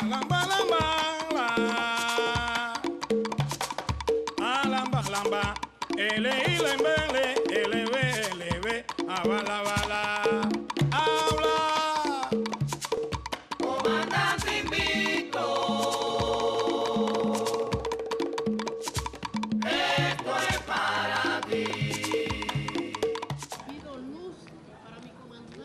Alamba, lamba, alamba, lamba, ele, ilembele, eleve, eleve, abala, bala, habla. Comandante invito, esto es para ti. Pido luz para mi comandante.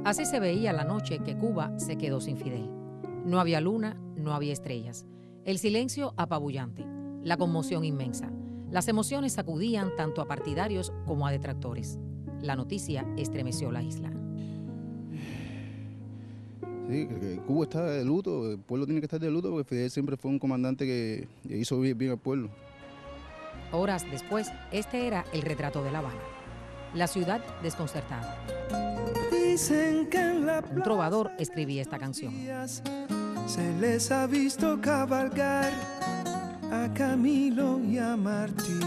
Así se veía la noche que Cuba se quedó sin Fidel. No había luna, no había estrellas. El silencio apabullante, la conmoción inmensa. Las emociones sacudían tanto a partidarios como a detractores. La noticia estremeció la isla. Sí, que Cuba está de luto, el pueblo tiene que estar de luto porque Fidel siempre fue un comandante que hizo bien al pueblo. Horas después, este era el retrato de La Habana. La ciudad desconcertada. Dicen que en la Un trovador escribía esta canción. se les ha visto cabalgar a Camilo y a Martí,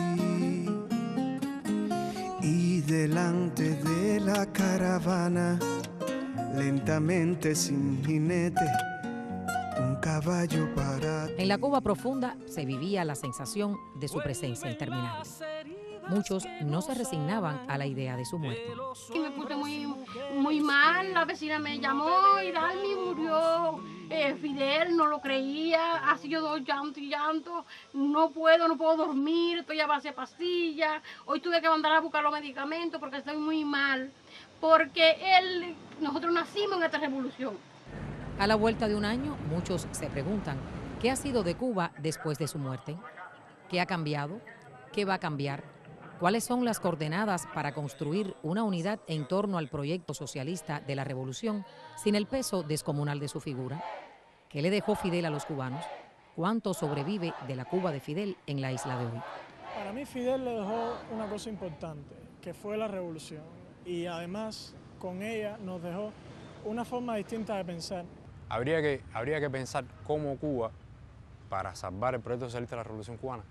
y delante de la caravana, lentamente sin jinete, un caballo parado. En la Cuba profunda se vivía la sensación de su presencia interminable. Muchos no se resignaban a la idea de su muerte. Que me puse muy mal, la vecina me llamó y Dalmi murió. Fidel no lo creía, así yo doy llanto y llanto, no puedo dormir, estoy a base de pastillas, hoy tuve que mandar a buscar los medicamentos porque estoy muy mal, porque nosotros nacimos en esta revolución. A la vuelta de un año, muchos se preguntan qué ha sido de Cuba después de su muerte, qué ha cambiado, qué va a cambiar, cuáles son las coordenadas para construir una unidad en torno al proyecto socialista de la revolución sin el peso descomunal de su figura. ¿Qué le dejó Fidel a los cubanos? ¿Cuánto sobrevive de la Cuba de Fidel en la isla de hoy? Para mí Fidel le dejó una cosa importante, que fue la revolución. Y además con ella nos dejó una forma distinta de pensar. Habría que pensar cómo Cuba, para salvar el proyecto socialista de la Revolución Cubana,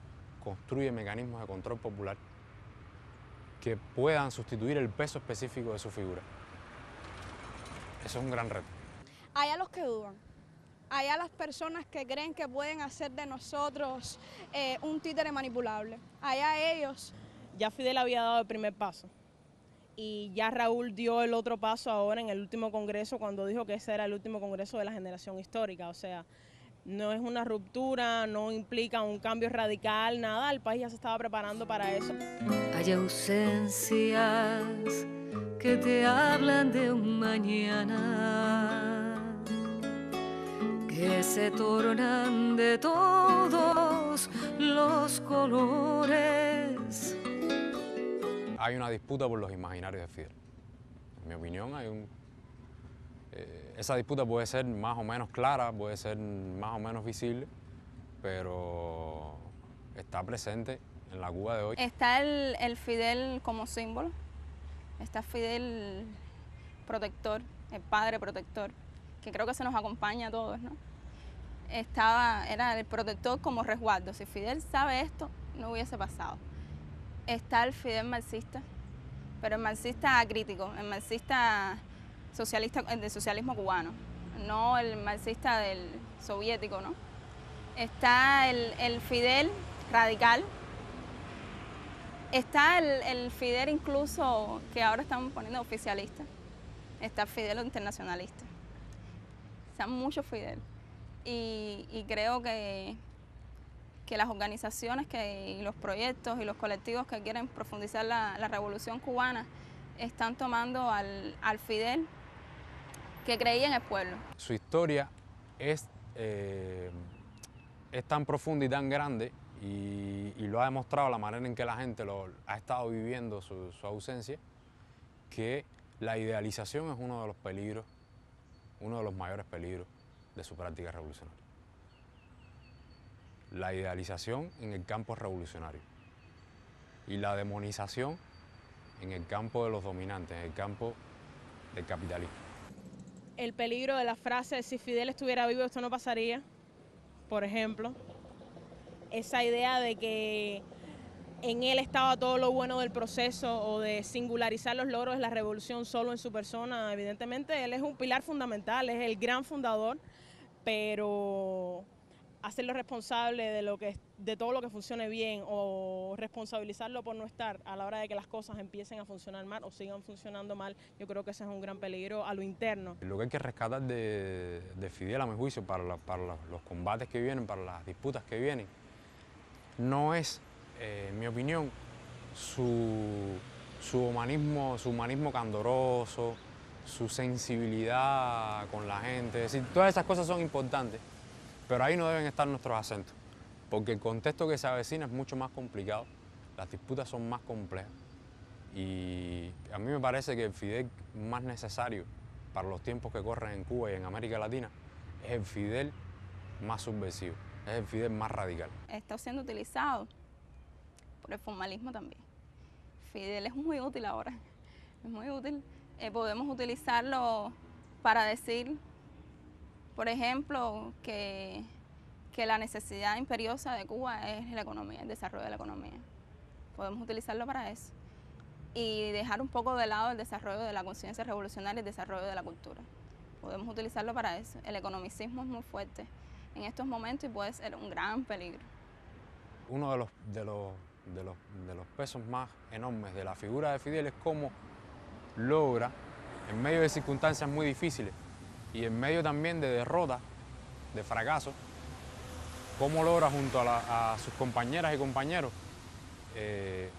construye mecanismos de control popular que puedan sustituir el peso específico de su figura. Eso es un gran reto. Hay a los que dudan, hay a las personas que creen que pueden hacer de nosotros un títere manipulable, hay a ellos. Ya Fidel había dado el primer paso y ya Raúl dio el otro paso ahora en el último congreso cuando dijo que ese era el último congreso de la generación histórica, o sea, no es una ruptura, no implica un cambio radical, nada, el país ya se estaba preparando para eso. Hay ausencias que te hablan de un mañana, que se tornan de todos los colores. Hay una disputa por los imaginarios de Fidel. En mi opinión, esa disputa puede ser más o menos clara, puede ser más o menos visible, pero está presente en la Cuba de hoy. Está el Fidel como símbolo, está Fidel protector, el padre protector, que creo que se nos acompaña a todos, ¿no? Era el protector como resguardo. Si Fidel sabe esto, no hubiese pasado. Está el Fidel marxista, pero el marxista crítico, el marxista socialista, el del socialismo cubano, no el marxista del soviético, ¿no? Está el Fidel radical, está el Fidel incluso que ahora estamos poniendo oficialista, está el Fidel internacionalista, están muchos Fidel y creo que las organizaciones y los proyectos y los colectivos que quieren profundizar la revolución cubana están tomando al Fidel que creía en el pueblo. Su historia es tan profunda y tan grande y lo ha demostrado la manera en que la gente ha estado viviendo su ausencia, que la idealización es uno de los peligros, uno de los mayores peligros de su práctica revolucionaria. La idealización en el campo revolucionario y la demonización en el campo de los dominantes, en el campo del capitalismo. El peligro de la frase, si Fidel estuviera vivo esto no pasaría, por ejemplo. Esa idea de que en él estaba todo lo bueno del proceso o de singularizar los logros de la revolución solo en su persona. Evidentemente él es un pilar fundamental, es el gran fundador, pero hacerlo responsable de todo lo que funcione bien o responsabilizarlo por no estar a la hora de que las cosas empiecen a funcionar mal o sigan funcionando mal, yo creo que ese es un gran peligro a lo interno. Lo que hay que rescatar de Fidel, a mi juicio, para los combates que vienen, para las disputas que vienen, no es, en mi opinión, su humanismo candoroso, su sensibilidad con la gente. Es decir, todas esas cosas son importantes, pero ahí no deben estar nuestros acentos, porque el contexto que se avecina es mucho más complicado, las disputas son más complejas y a mí me parece que el Fidel más necesario para los tiempos que corren en Cuba y en América Latina es el Fidel más subversivo, es el Fidel más radical. Está siendo utilizado por el formalismo también. Fidel es muy útil ahora, es muy útil. Podemos utilizarlo para decir, por ejemplo, que la necesidad imperiosa de Cuba es la economía, el desarrollo de la economía. Podemos utilizarlo para eso y dejar un poco de lado el desarrollo de la conciencia revolucionaria y el desarrollo de la cultura. Podemos utilizarlo para eso. El economicismo es muy fuerte en estos momentos y puede ser un gran peligro. Uno de los pesos más enormes de la figura de Fidel es cómo logra, en medio de circunstancias muy difíciles y en medio también de derrotas, de fracasos, cómo logra junto a sus compañeras y compañeros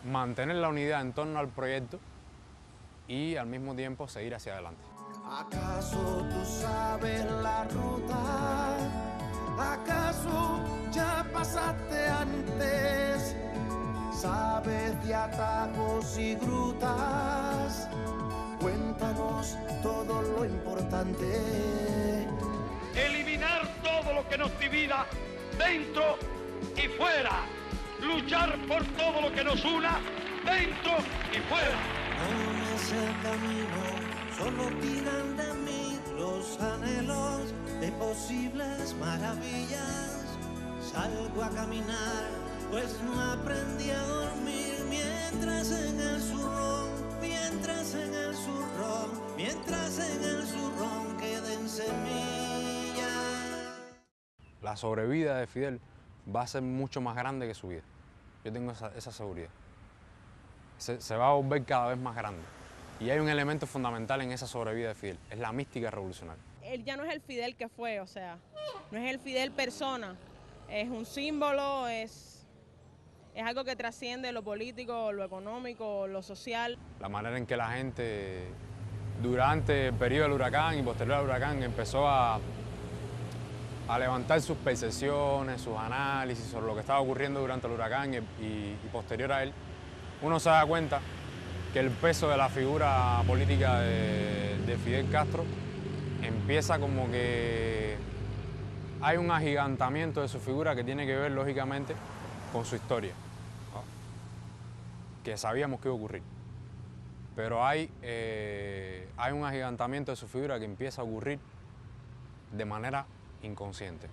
mantener la unidad en torno al proyecto y al mismo tiempo seguir hacia adelante. ¿Acaso tú sabes la ruta? ¿Acaso ya pasaste antes? ¿Sabes de atajos y grutas? Cuéntanos todo lo importante. Eliminar todo lo que nos divida dentro y fuera. Luchar por todo lo que nos una dentro y fuera. No es el camino, solo tiran de mí los anhelos de posibles maravillas. Salgo a caminar, pues no aprendí a dormir mientras en el zurrón, mientras en el zurrón, mientras en el zurrón queden semillas. La sobrevida de Fidel va a ser mucho más grande que su vida. Yo tengo esa seguridad. Se va a volver cada vez más grande. Y hay un elemento fundamental en esa sobrevida de Fidel, es la mística revolucionaria. Él ya no es el Fidel que fue, o sea, no es el Fidel persona, es un símbolo, es algo que trasciende lo político, lo económico, lo social. La manera en que la gente, durante el periodo del huracán y posterior al huracán, empezó a levantar sus percepciones, sus análisis sobre lo que estaba ocurriendo durante el huracán y posterior a él, uno se da cuenta que el peso de la figura política de Fidel Castro empieza como que hay un agigantamiento de su figura que tiene que ver, lógicamente, con su historia, ¿no? Que sabíamos que iba a ocurrir. Pero hay un agigantamiento de su figura que empieza a ocurrir de manera inconsciente,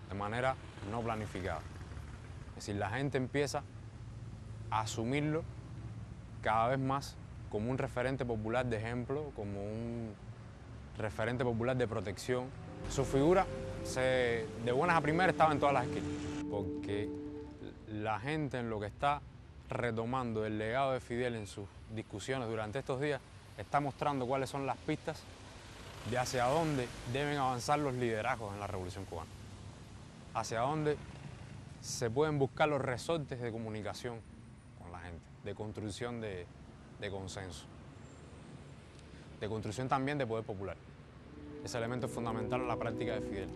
de manera no planificada. Es decir, la gente empieza a asumirlo cada vez más como un referente popular de ejemplo, como un referente popular de protección. Su figura, de buenas a primeras, estaba en todas las esquinas, porque la gente en lo que está retomando el legado de Fidel en sus discusiones durante estos días, está mostrando cuáles son las pistas de hacia dónde deben avanzar los liderazgos en la Revolución Cubana, hacia dónde se pueden buscar los resortes de comunicación con la gente, de construcción de consenso, de construcción también de poder popular. Ese elemento es fundamental en la práctica de Fidel.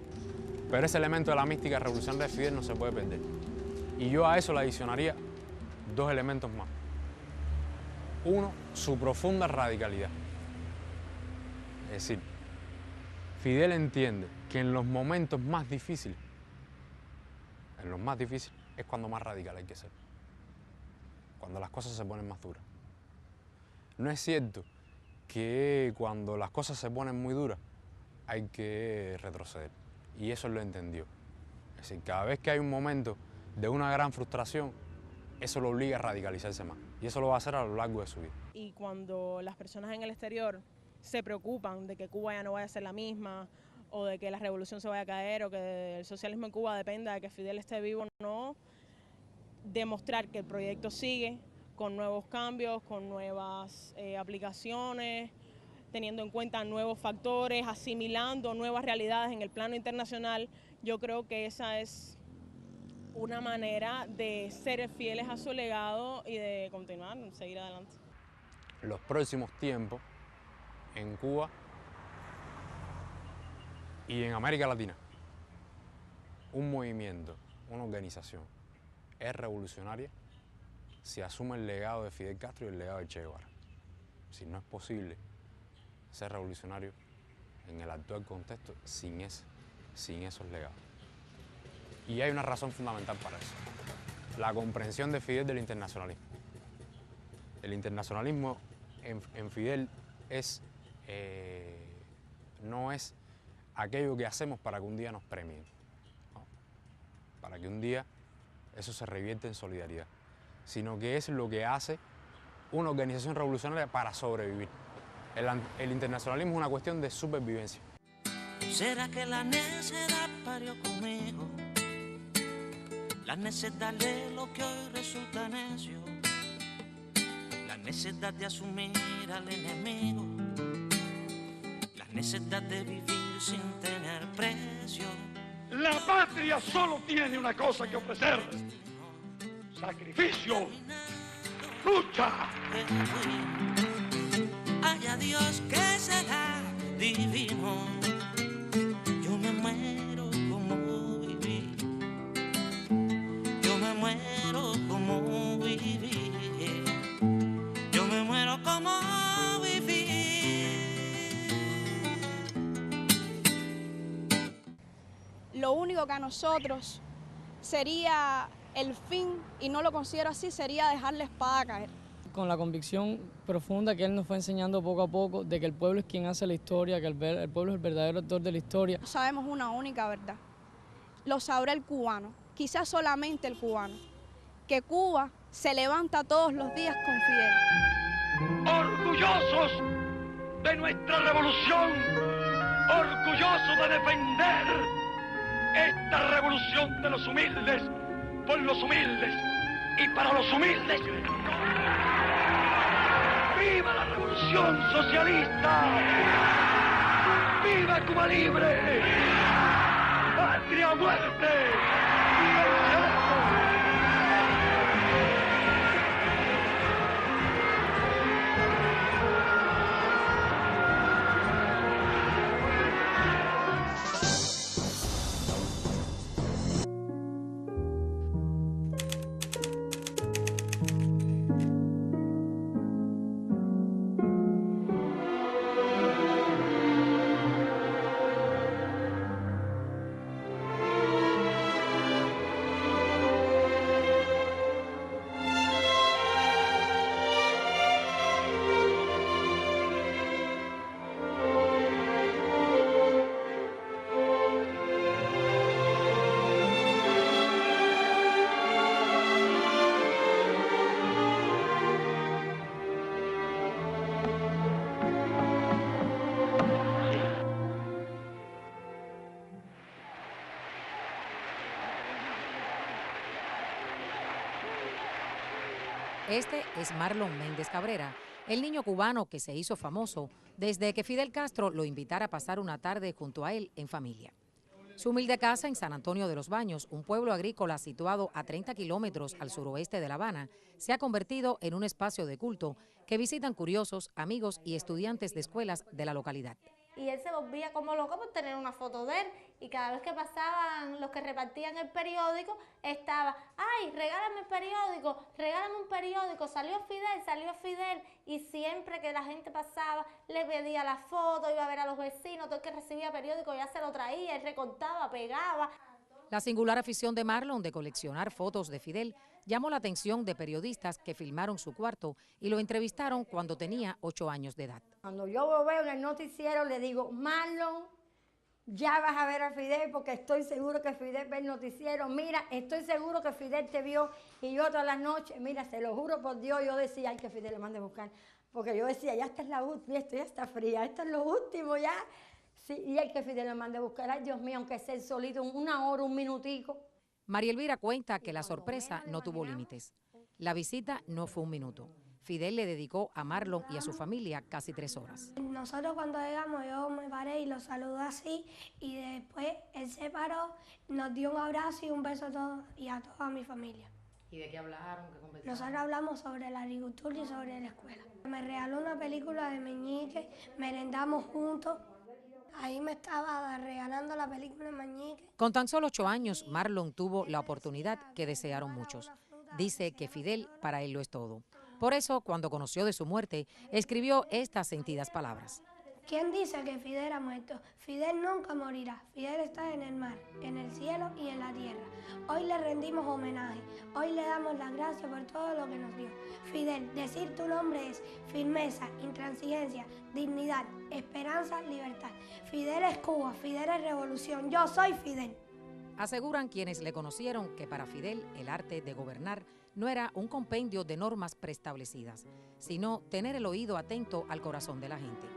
Pero ese elemento de la mística revolucionaria de Fidel no se puede perder. Y yo a eso le adicionaría dos elementos más. Uno, su profunda radicalidad. Es decir, Fidel entiende que en los momentos más difíciles, es cuando más radical hay que ser. Cuando las cosas se ponen más duras. No es cierto que cuando las cosas se ponen muy duras hay que retroceder. Y eso lo entendió. Es decir, cada vez que hay un momento de una gran frustración, eso lo obliga a radicalizarse más. Y eso lo va a hacer a lo largo de su vida. Y cuando las personas en el exterior se preocupan de que Cuba ya no vaya a ser la misma, o de que la revolución se vaya a caer, o que el socialismo en Cuba dependa de que Fidel esté vivo, no, demostrar que el proyecto sigue con nuevos cambios, con nuevas aplicaciones, teniendo en cuenta nuevos factores, asimilando nuevas realidades en el plano internacional. Yo creo que esa es una manera de ser fieles a su legado y de continuar, seguir adelante. Los próximos tiempos en Cuba y en América Latina, un movimiento, una organización es revolucionaria si asume el legado de Fidel Castro y el legado de Che Guevara. Si no es posible ser revolucionario en el actual contexto sin esos legados. Y hay una razón fundamental para eso: la comprensión de Fidel del internacionalismo. El internacionalismo en Fidel no es aquello que hacemos para que un día nos premien, ¿no? Para que un día eso se revierte en solidaridad, sino que es lo que hace una organización revolucionaria para sobrevivir. El internacionalismo es una cuestión de supervivencia. ¿Será que la necedad parió conmigo? La necedad de lo que hoy resulta necio, la necedad de asumir al enemigo, la necedad de vivir sin tener precio. La patria solo tiene una cosa que ofrecer: sacrificio, lucha. Haya Dios que será divino, yo me muero como viví, yo me muero como viví, yo me muero como viví. Lo único que a nosotros sería el fin, y no lo considero así, sería dejar la espada caer. Con la convicción profunda que él nos fue enseñando poco a poco de que el pueblo es quien hace la historia, que el pueblo es el verdadero autor de la historia. Sabemos una única verdad, lo sabrá el cubano, quizás solamente el cubano, que Cuba se levanta todos los días con Fidel. Orgullosos de nuestra revolución, orgullosos de defender esta revolución de los humildes, por los humildes y para los humildes. ¡Viva la revolución socialista! ¡Viva Cuba libre! ¡Patria o muerte! Este es Marlon Méndez Cabrera, el niño cubano que se hizo famoso desde que Fidel Castro lo invitara a pasar una tarde junto a él en familia. Su humilde casa en San Antonio de los Baños, un pueblo agrícola situado a 30 kilómetros al suroeste de La Habana, se ha convertido en un espacio de culto que visitan curiosos, amigos y estudiantes de escuelas de la localidad. Y él se volvía como loco por tener una foto de él, y cada vez que pasaban los que repartían el periódico, estaba, ay, regálame un periódico, salió Fidel, y siempre que la gente pasaba, le pedía la foto, iba a ver a los vecinos, todo el que recibía periódico ya se lo traía, él recortaba, pegaba. La singular afición de Marlon de coleccionar fotos de Fidel llamó la atención de periodistas que filmaron su cuarto y lo entrevistaron cuando tenía 8 años de edad. Cuando yo lo veo en el noticiero le digo, Marlon, ya vas a ver a Fidel porque estoy seguro que Fidel ve el noticiero. Mira, estoy seguro que Fidel te vio. Y yo todas las noches, mira, se lo juro por Dios, yo decía, ay, que Fidel le mande a buscar. Porque yo decía, ya esta es la última, esto ya está fría, esto es lo último ya. Sí, y hay que Fidel le mande a buscar. Ay, Dios mío, aunque sea el solito, 1 hora, 1 minutico. María Elvira cuenta que la sorpresa no tuvo límites. La visita no fue 1 minuto. Fidel le dedicó a Marlon y a su familia casi 3 horas. Nosotros cuando llegamos yo me paré y lo saludé así y después él se paró, nos dio un abrazo y un beso a todos y a toda mi familia. ¿Y de qué hablaron? ¿Qué conversaron? Nosotros hablamos sobre la agricultura y sobre la escuela. Me regaló una película de Meñique, merendamos juntos. Ahí me estaba regalando la película de Meñique. Con tan solo 8 años, Marlon tuvo la oportunidad que desearon muchos. Dice que Fidel para él lo es todo. Por eso, cuando conoció de su muerte, escribió estas sentidas palabras. ¿Quién dice que Fidel ha muerto? Fidel nunca morirá. Fidel está en el mar, en el cielo y en la tierra. Hoy le rendimos homenaje. Hoy le damos las gracias por todo lo que nos dio. Fidel, decir tu nombre es firmeza, intransigencia, dignidad, esperanza, libertad. Fidel es Cuba, Fidel es revolución. Yo soy Fidel. Aseguran quienes le conocieron que para Fidel el arte de gobernar no era un compendio de normas preestablecidas, sino tener el oído atento al corazón de la gente.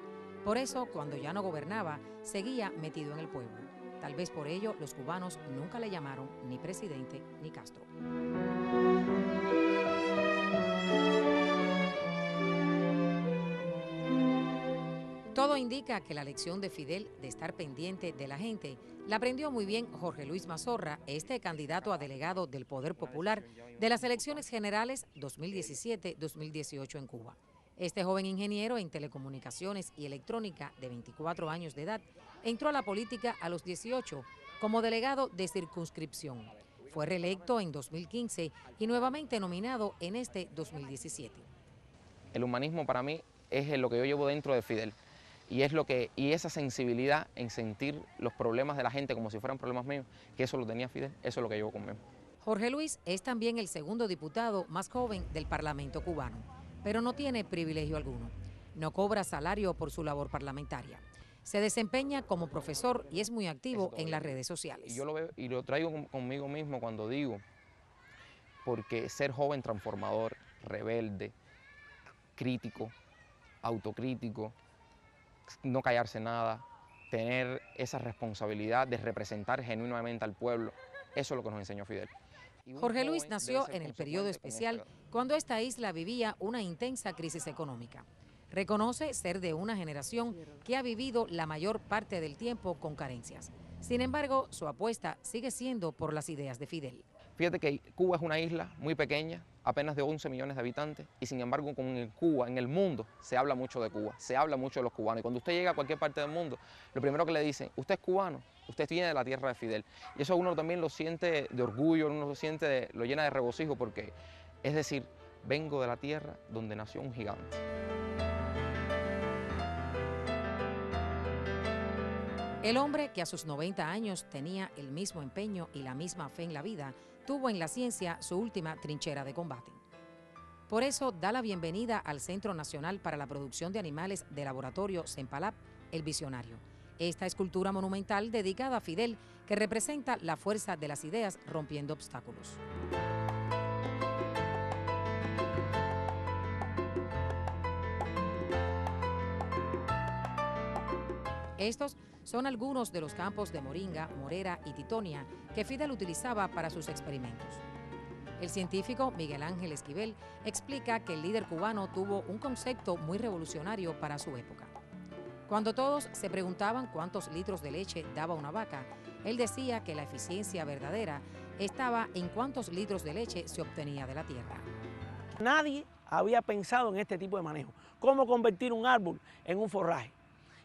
Por eso, cuando ya no gobernaba, seguía metido en el pueblo. Tal vez por ello los cubanos nunca le llamaron ni presidente ni Castro. Todo indica que la lección de Fidel de estar pendiente de la gente la aprendió muy bien Jorge Luis Mazorra, candidato a delegado del Poder Popular de las elecciones generales 2017-2018 en Cuba. Este joven ingeniero en telecomunicaciones y electrónica de 24 años de edad entró a la política a los 18 como delegado de circunscripción. Fue reelecto en 2015 y nuevamente nominado en este 2017. El humanismo para mí es lo que yo llevo dentro de Fidel. Y esa sensibilidad en sentir los problemas de la gente como si fueran problemas míos, que eso lo tenía Fidel, eso es lo que llevo conmigo. Jorge Luis es también el segundo diputado más joven del Parlamento cubano, pero no tiene privilegio alguno. No cobra salario por su labor parlamentaria. Se desempeña como profesor y es muy activo en las redes sociales. Y yo lo veo y lo traigo conmigo mismo cuando digo, porque ser joven transformador, rebelde, crítico, autocrítico, no callarse nada, tener esa responsabilidad de representar genuinamente al pueblo, eso es lo que nos enseñó Fidel. Jorge Luis nació en el periodo especial cuando esta isla vivía una intensa crisis económica. Reconoce ser de una generación que ha vivido la mayor parte del tiempo con carencias. Sin embargo, su apuesta sigue siendo por las ideas de Fidel. Fíjate que Cuba es una isla muy pequeña, apenas de 11 millones de habitantes, y sin embargo con Cuba, en el mundo, se habla mucho de Cuba, se habla mucho de los cubanos. Y cuando usted llega a cualquier parte del mundo, lo primero que le dicen, usted es cubano, usted viene de la tierra de Fidel. Y eso uno también lo siente de orgullo, uno lo siente, lo llena de regocijo, porque es decir, vengo de la tierra donde nació un gigante. El hombre que a sus 90 años tenía el mismo empeño y la misma fe en la vida, tuvo en la ciencia su última trinchera de combate. Por eso da la bienvenida al Centro Nacional para la Producción de Animales de Laboratorio Sempalab, El Visionario. Esta escultura monumental dedicada a Fidel, que representa la fuerza de las ideas rompiendo obstáculos. Estos son algunos de los campos de moringa, morera y titonia que Fidel utilizaba para sus experimentos. El científico Miguel Ángel Esquivel explica que el líder cubano tuvo un concepto muy revolucionario para su época. Cuando todos se preguntaban cuántos litros de leche daba una vaca, él decía que la eficiencia verdadera estaba en cuántos litros de leche se obtenía de la tierra. Nadie había pensado en este tipo de manejo, cómo convertir un árbol en un forraje.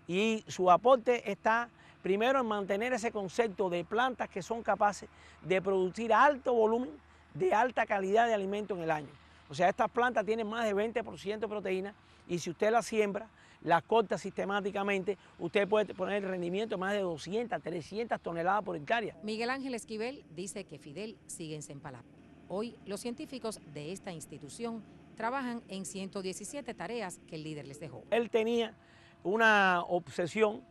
Y su aporte está primero en mantener ese concepto de plantas que son capaces de producir alto volumen de alta calidad de alimento en el año. O sea, estas plantas tienen más de 20% de proteína y si usted las siembra, las corta sistemáticamente, usted puede poner el rendimiento de más de 200, 300 toneladas por hectárea. Miguel Ángel Esquivel dice que Fidel sigue en Sempalap. Hoy, los científicos de esta institución trabajan en 117 tareas que el líder les dejó. Él tenía una obsesión.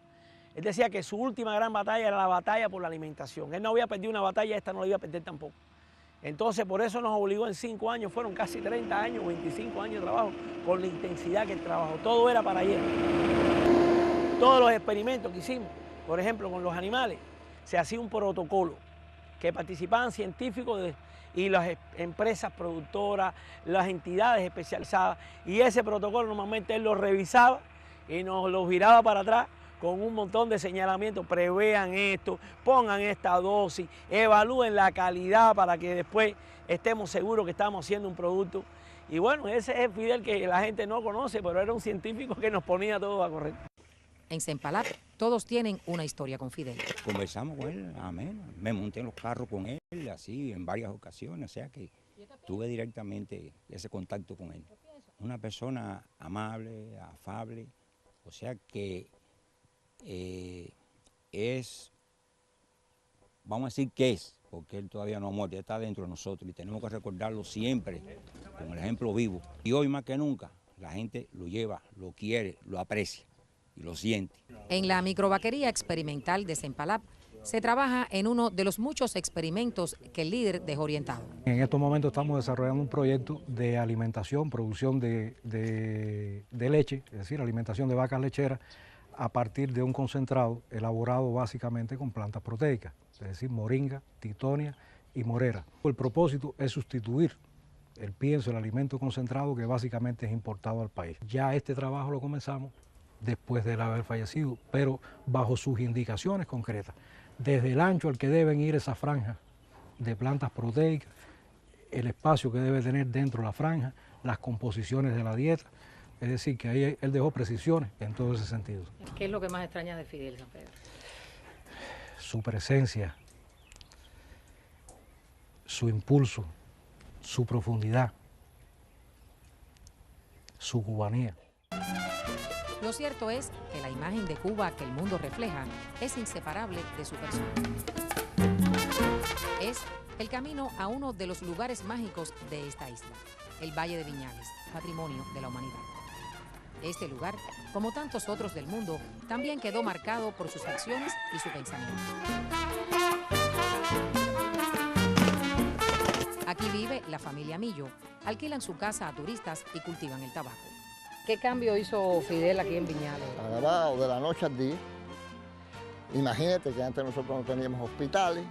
Él decía que su última gran batalla era la batalla por la alimentación. Él no había perdido una batalla, esta no la iba a perder tampoco. Entonces, por eso nos obligó en 5 años, fueron casi 30 años, 25 años de trabajo, con la intensidad que él trabajó. Todo era para ayer. Todos los experimentos que hicimos, por ejemplo, con los animales, se hacía un protocolo que participaban científicos y las empresas productoras, las entidades especializadas, y ese protocolo normalmente él lo revisaba y nos lo giraba para atrás con un montón de señalamientos: prevean esto, pongan esta dosis, evalúen la calidad para que después estemos seguros que estamos haciendo un producto. Y bueno, ese es Fidel que la gente no conoce, pero era un científico que nos ponía todo a correr. En Sempalap, todos tienen una historia con Fidel. Conversamos con él, amén. Me monté en los carros con él, así, en varias ocasiones, o sea que tuve directamente ese contacto con él. Una persona amable, afable, o sea que vamos a decir que es, porque él todavía no ha muerto, está dentro de nosotros y tenemos que recordarlo siempre con el ejemplo vivo. Y hoy más que nunca, la gente lo lleva, lo quiere, lo aprecia y lo siente. En la microvaquería experimental de Sempalap se trabaja en uno de los muchos experimentos que el líder dejó orientado. En estos momentos estamos desarrollando un proyecto de alimentación, producción de leche, es decir, alimentación de vacas lecheras, a partir de un concentrado elaborado básicamente con plantas proteicas, es decir, moringa, titonia y morera. El propósito es sustituir el pienso, el alimento concentrado que básicamente es importado al país. Ya este trabajo lo comenzamos después de él haber fallecido, pero bajo sus indicaciones concretas, desde el ancho al que deben ir esas franjas de plantas proteicas, el espacio que debe tener dentro de la franja, las composiciones de la dieta. Es decir, que ahí él dejó precisiones en todo ese sentido. ¿Qué es lo que más extraña de Fidel, San Pedro? Su presencia, su impulso, su profundidad, su cubanía. Lo cierto es que la imagen de Cuba que el mundo refleja es inseparable de su persona. Es el camino a uno de los lugares mágicos de esta isla, el Valle de Viñales, patrimonio de la humanidad. Este lugar, como tantos otros del mundo, también quedó marcado por sus acciones y su pensamiento. Aquí vive la familia Millo, alquilan su casa a turistas y cultivan el tabaco. ¿Qué cambio hizo Fidel aquí en Viñales? Agravado de la noche al día. Imagínate que antes nosotros no teníamos hospitales,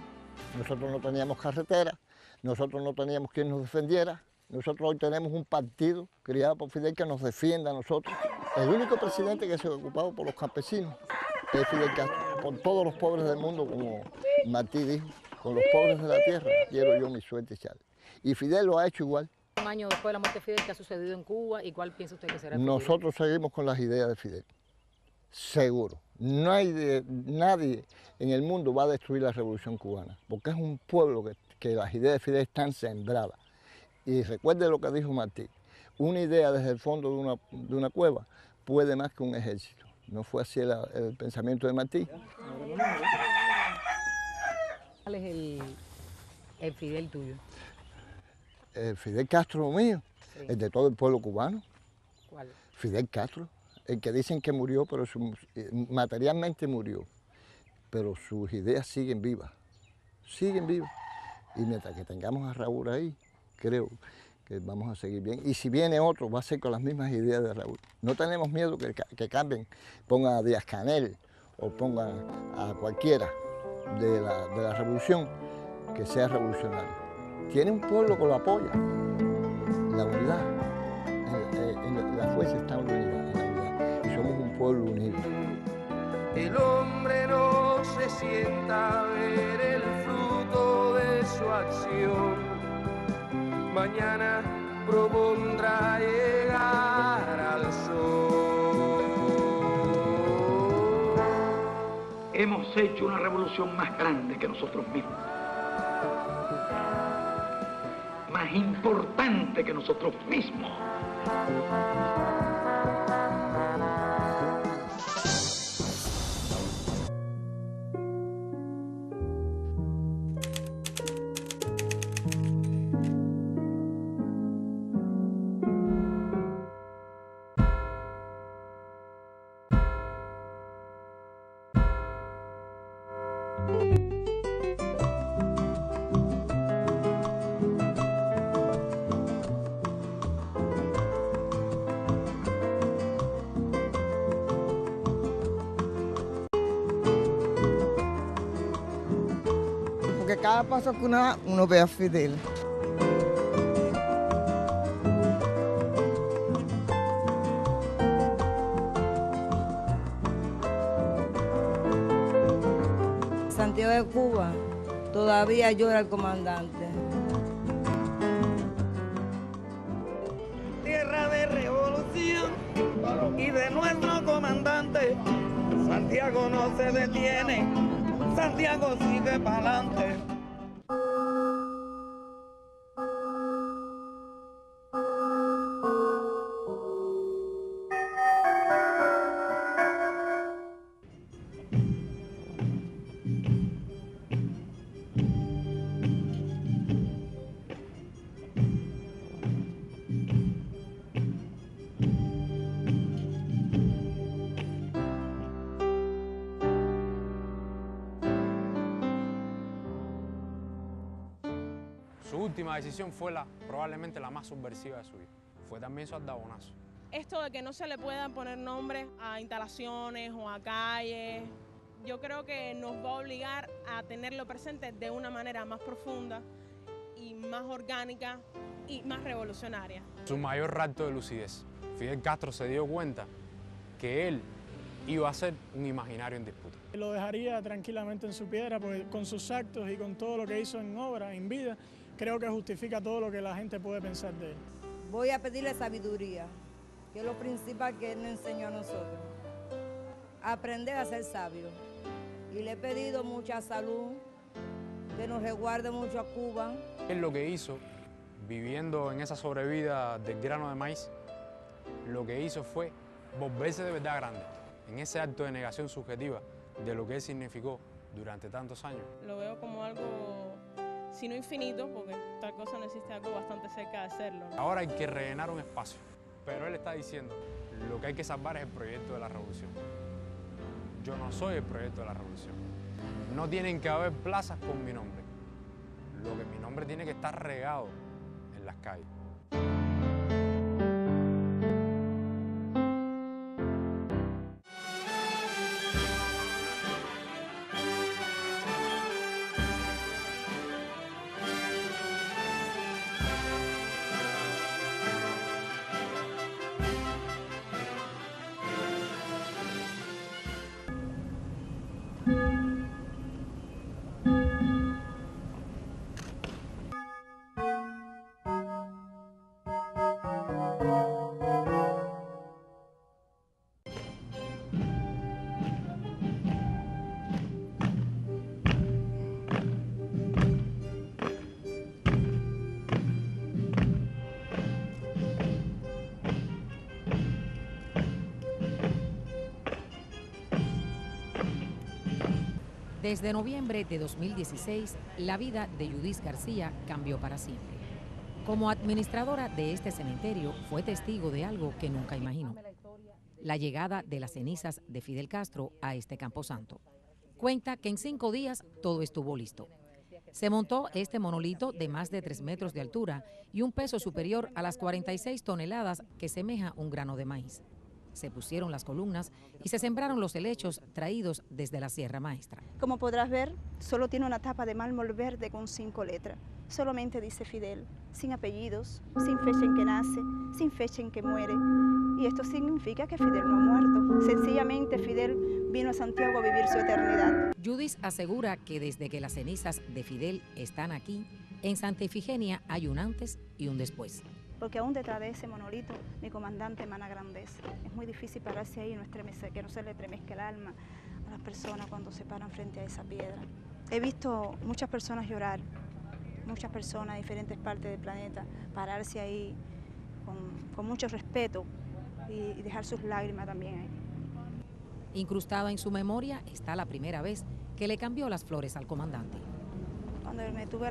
nosotros no teníamos carreteras, nosotros no teníamos quien nos defendiera. Nosotros hoy tenemos un partido criado por Fidel que nos defiende a nosotros. El único presidente que se ha ocupado por los campesinos es Fidel Castro. Por todos los pobres del mundo, como Martí dijo, con los pobres de la tierra quiero yo mi suerte echarle. Y Fidel lo ha hecho igual. Un año después de la muerte de Fidel, ¿qué ha sucedido en Cuba y cuál piensa usted que será el futuro? Nosotros seguimos con las ideas de Fidel, seguro. No hay nadie en el mundo va a destruir la revolución cubana, porque es un pueblo que las ideas de Fidel están sembradas. Y recuerde lo que dijo Martí, una idea desde el fondo de una cueva puede más que un ejército. ¿No fue así el pensamiento de Martí? ¿Cuál es el Fidel tuyo? El Fidel Castro mío, sí. El de todo el pueblo cubano. ¿Cuál? Fidel Castro, el que dicen que murió, pero materialmente murió, pero sus ideas siguen vivas, siguen vivas. Y mientras que tengamos a Raúl ahí, creo que vamos a seguir bien. Y si viene otro, va a ser con las mismas ideas de Raúl. No tenemos miedo que cambien, pongan a Díaz-Canel o pongan a cualquiera de la revolución, que sea revolucionario. Tiene un pueblo que lo apoya. La unidad, la fuerza está en la unidad, y somos un pueblo unido. El hombre no se sienta a ver el fruto de su acción. Mañana propondrá llegar al sol. Hemos hecho una revolución más grande que nosotros mismos, más importante que nosotros mismos. Porque cada paso que uno da, uno ve a Fidel. Santiago de Cuba todavía llora el comandante. Tierra de revolución y de nuestro comandante, Santiago no se detiene, Santiago sigue para adelante. Su última decisión fue probablemente la más subversiva de su vida. Fue también su aldabonazo. Esto de que no se le puedan poner nombres a instalaciones o a calles, yo creo que nos va a obligar a tenerlo presente de una manera más profunda y más orgánica y más revolucionaria. Su mayor rapto de lucidez. Fidel Castro se dio cuenta que él iba a ser un imaginario en disputa. Lo dejaría tranquilamente en su piedra porque con sus actos y con todo lo que hizo en obra, en vida, creo que justifica todo lo que la gente puede pensar de él. Voy a pedirle sabiduría, que es lo principal que él nos enseñó a nosotros. Aprender a ser sabio. Y le he pedido mucha salud, que nos resguarde mucho a Cuba. Él lo que hizo, viviendo en esa sobrevida del grano de maíz, lo que hizo fue volverse de verdad grande, en ese acto de negación subjetiva de lo que él significó durante tantos años. Lo veo como algo, si no infinito, porque tal cosa no existe, algo bastante cerca de serlo, ¿no? Ahora hay que rellenar un espacio, pero él está diciendo, lo que hay que salvar es el proyecto de la revolución. Yo no soy el proyecto de la revolución. No tienen que haber plazas con mi nombre. Lo que mi nombre tiene que estar regado en las calles. Desde noviembre de 2016, la vida de Judith García cambió para siempre. Como administradora de este cementerio, fue testigo de algo que nunca imaginó: la llegada de las cenizas de Fidel Castro a este camposanto. Cuenta que en 5 días todo estuvo listo. Se montó este monolito de más de 3 metros de altura y un peso superior a las 46 toneladas que semeja un grano de maíz. Se pusieron las columnas y se sembraron los helechos traídos desde la Sierra Maestra. Como podrás ver, solo tiene una tapa de mármol verde con 5 letras. Solamente dice Fidel, sin apellidos, sin fecha en que nace, sin fecha en que muere. Y esto significa que Fidel no ha muerto. Sencillamente Fidel vino a Santiago a vivir su eternidad. Judith asegura que desde que las cenizas de Fidel están aquí, en Santa Ifigenia hay un antes y un después. Porque aún detrás de ese monolito, mi comandante emana grandeza. Es muy difícil pararse ahí y que no se le estremezca el alma a las personas cuando se paran frente a esa piedra. He visto muchas personas llorar, muchas personas de diferentes partes del planeta pararse ahí con mucho respeto y dejar sus lágrimas también ahí. Incrustada en su memoria está la primera vez que le cambió las flores al comandante. Cuando me tuve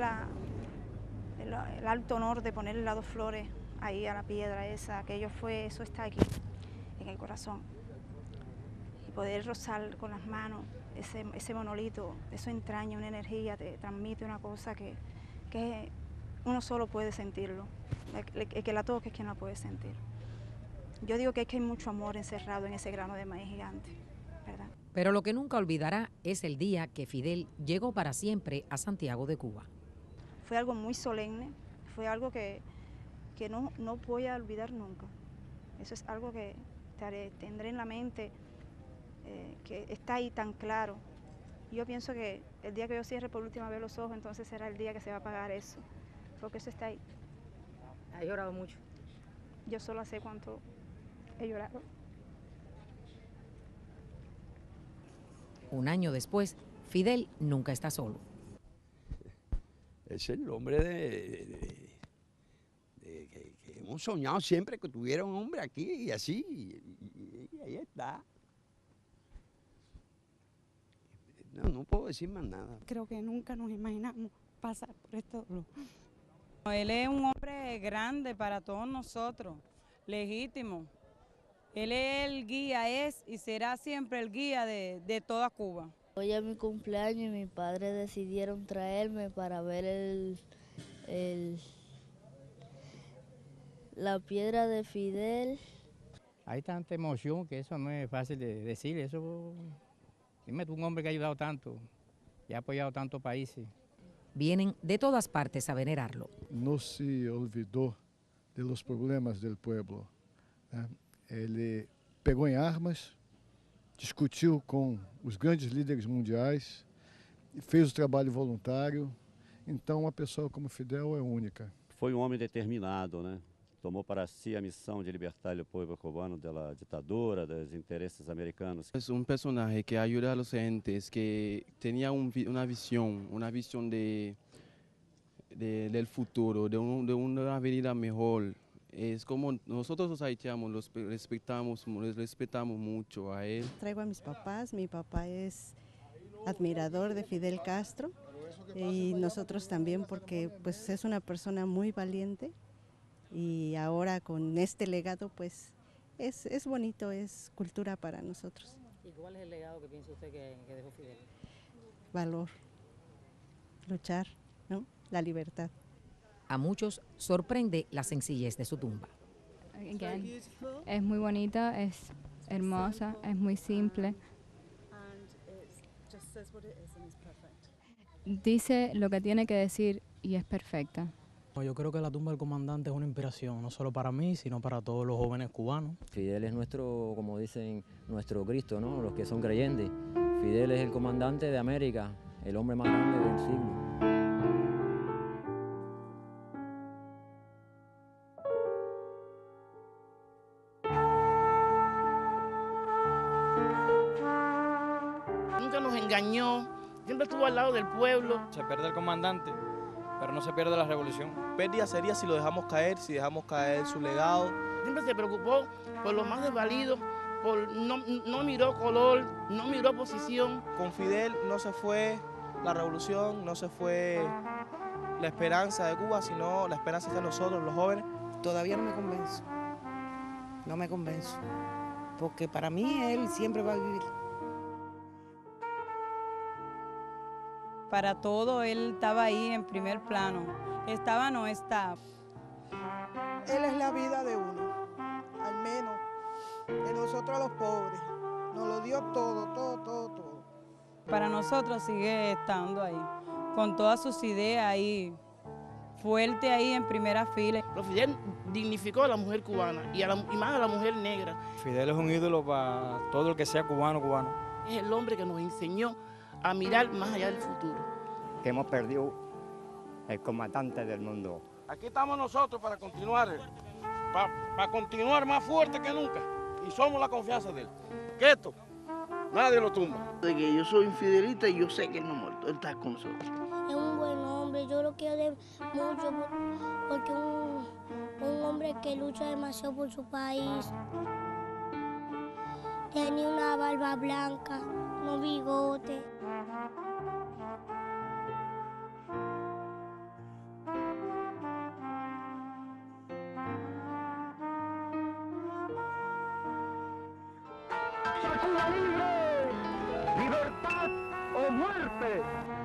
el alto honor de ponerle las 2 flores ahí a la piedra esa, eso está aquí, en el corazón. poder rozar con las manos ese monolito, eso entraña una energía, te transmite una cosa que uno solo puede sentirlo. El que la toque es quien la puede sentir. Yo digo que hay mucho amor encerrado en ese grano de maíz gigante, ¿verdad? Pero lo que nunca olvidará es el día que Fidel llegó para siempre a Santiago de Cuba. Fue algo muy solemne, fue algo que no voy a olvidar nunca. Eso es algo que tendré en la mente, que está ahí tan claro. Yo pienso que el día que yo cierre por última vez los ojos, entonces será el día que se va a apagar eso, porque eso está ahí. ¿Ha llorado mucho? Yo solo sé cuánto he llorado. Un año después, Fidel nunca está solo. Es el hombre que hemos soñado siempre que tuviera un hombre aquí y así, y ahí está. No puedo decir más nada. Creo que nunca nos imaginamos pasar por esto. Él es un hombre grande para todos nosotros, legítimo. Él es el guía, es y será siempre el guía de toda Cuba. Hoy es mi cumpleaños y mis padres decidieron traerme para ver la piedra de Fidel. Hay tanta emoción que eso no es fácil de decir. Eso, dime tú, un hombre que ha ayudado tanto y ha apoyado tantos países. Vienen de todas partes a venerarlo. No se olvidó de los problemas del pueblo. Ele pegou em armas, discutiu com os grandes líderes mundiais, fez o trabalho voluntário. Então, uma pessoa como Fidel é única. Foi um homem determinado, né? Tomou para si a missão de libertar o povo cubano da ditadura, dos intereses americanos. Es un personaje que ayuda a los gentes, que tenía una visión del futuro, de una vida mejor. Es como nosotros los haitianos los respetamos mucho a él. Traigo a mis papás, mi papá es admirador de Fidel Castro y nosotros también porque pues es una persona muy valiente y ahora con este legado pues es bonito, es cultura para nosotros. ¿Y cuál es el legado que piensa usted que dejó Fidel? Valor, luchar, ¿no? La libertad. A muchos sorprende la sencillez de su tumba. Es muy bonita, es hermosa, es muy simple. Dice lo que tiene que decir y es perfecta. Yo creo que la tumba del comandante es una inspiración, no solo para mí, sino para todos los jóvenes cubanos. Fidel es nuestro, como dicen, nuestro Cristo, ¿no? Los que son creyentes. Fidel es el comandante de América, el hombre más grande del siglo. Nunca nos engañó, siempre estuvo al lado del pueblo. Se pierde el comandante, pero no se pierde la revolución. Pérdida sería si lo dejamos caer, si dejamos caer su legado. Siempre se preocupó por los más desvalidos, no miró color, no miró posición. Con Fidel no se fue la revolución, no se fue la esperanza de Cuba, sino la esperanza de nosotros, los jóvenes. Todavía no me convenzo, porque para mí él siempre va a vivir. Para todo él estaba ahí en primer plano. Estaba, no está. Él es la vida de uno, al menos de nosotros los pobres. Nos lo dio todo. Para nosotros sigue estando ahí, con todas sus ideas ahí, fuerte ahí en primera fila. Pero Fidel dignificó a la mujer cubana y más a la mujer negra. Fidel es un ídolo para todo el que sea cubano. Es el hombre que nos enseñó a mirar más allá del futuro. Que hemos perdido el comandante del mundo. Aquí estamos nosotros para continuar, para continuar más fuerte que nunca. Y somos la confianza de él. Que esto, nadie lo tumba. De que yo soy infidelista y yo sé que él no ha muerto, él está con nosotros. Es un buen hombre, yo lo quiero mucho porque un hombre que lucha demasiado por su país. Tenía una barba blanca, no bigote. Cuba libre, usted.